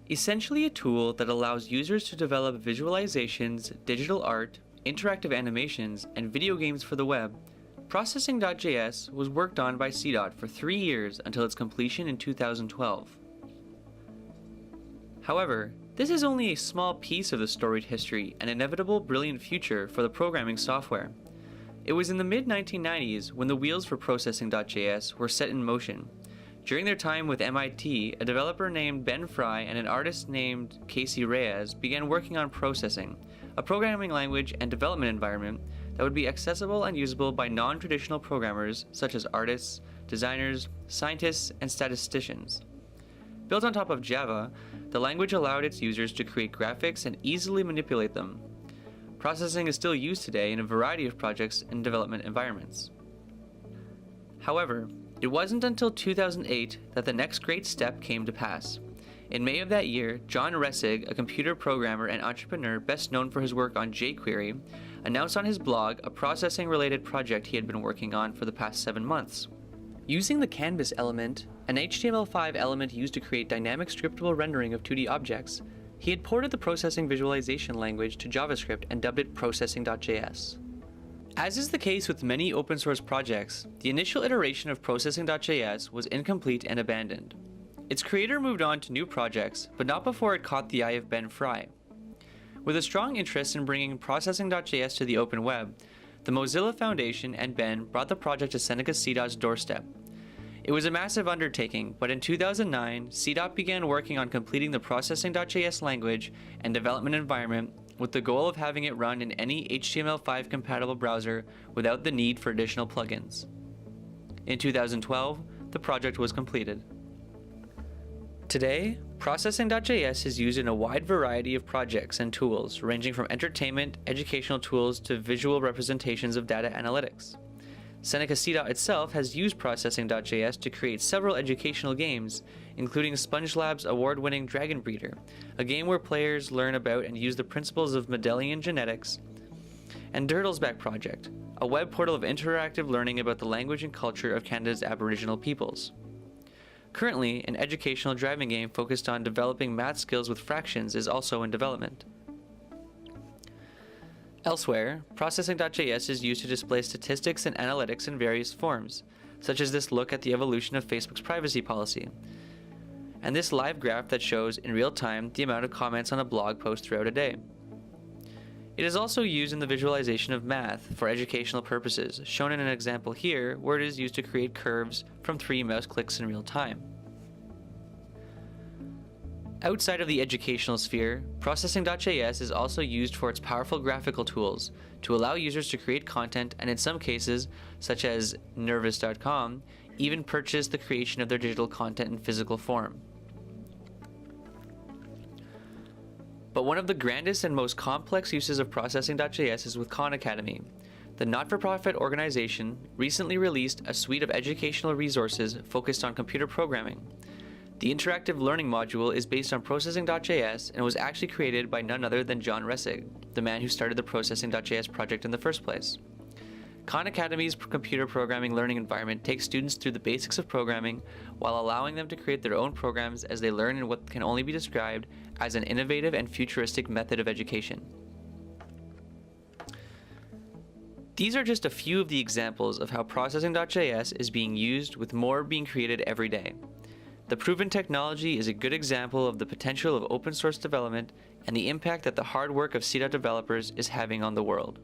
Essentially a tool that allows users to develop visualizations, digital art, interactive animations, and video games for the web, Processing.js was worked on by CDOT for 3 years until its completion in 2012. However, this is only a small piece of the storied history and inevitable brilliant future for the programming software. It was in the mid-1990s when the wheels for Processing.js were set in motion. During their time with MIT, a developer named Ben Fry and an artist named Casey Reyes began working on Processing, a programming language and development environment that would be accessible and usable by non-traditional programmers such as artists, designers, scientists, and statisticians. Built on top of Java, the language allowed its users to create graphics and easily manipulate them. Processing is still used today in a variety of projects and development environments. However, it wasn't until 2008 that the next great step came to pass. In May of that year, John Resig, a computer programmer and entrepreneur best known for his work on jQuery, announced on his blog a processing-related project he had been working on for the past 7 months. Using the canvas element, an HTML5 element used to create dynamic scriptable rendering of 2D objects, he had ported the processing visualization language to JavaScript and dubbed it Processing.js. As is the case with many open source projects, the initial iteration of Processing.js was incomplete and abandoned. Its creator moved on to new projects, but not before it caught the eye of Ben Fry. With a strong interest in bringing Processing.js to the open web, the Mozilla Foundation and Ben brought the project to Seneca CDOT's doorstep. It was a massive undertaking, but in 2009, CDOT began working on completing the Processing.js language and development environment with the goal of having it run in any HTML5 compatible browser without the need for additional plugins. In 2012, the project was completed. Today, Processing.js is used in a wide variety of projects and tools, ranging from entertainment, educational tools to visual representations of data analytics. Seneca CDOT itself has used Processing.js to create several educational games, including SpongeLab's award-winning Dragon Breeder, a game where players learn about and use the principles of Mendelian genetics, and Turtlesback Project, a web portal of interactive learning about the language and culture of Canada's Aboriginal peoples. Currently, an educational driving game focused on developing math skills with fractions is also in development. Elsewhere, Processing.js is used to display statistics and analytics in various forms, such as this look at the evolution of Facebook's privacy policy, and this live graph that shows in real time the amount of comments on a blog post throughout a day. It is also used in the visualization of math for educational purposes, shown in an example here where it is used to create curves from 3 mouse clicks in real time. Outside of the educational sphere, Processing.js is also used for its powerful graphical tools to allow users to create content and in some cases, such as Nervous.com, even purchase the creation of their digital content in physical form. But one of the grandest and most complex uses of Processing.js is with Khan Academy. The not-for-profit organization recently released a suite of educational resources focused on computer programming. The interactive learning module is based on Processing.js and was actually created by none other than John Resig, the man who started the Processing.js project in the first place. Khan Academy's computer programming learning environment takes students through the basics of programming while allowing them to create their own programs as they learn in what can only be described as an innovative and futuristic method of education. These are just a few of the examples of how Processing.js is being used, with more being created every day. The proven technology is a good example of the potential of open source development and the impact that the hard work of CDOT developers is having on the world.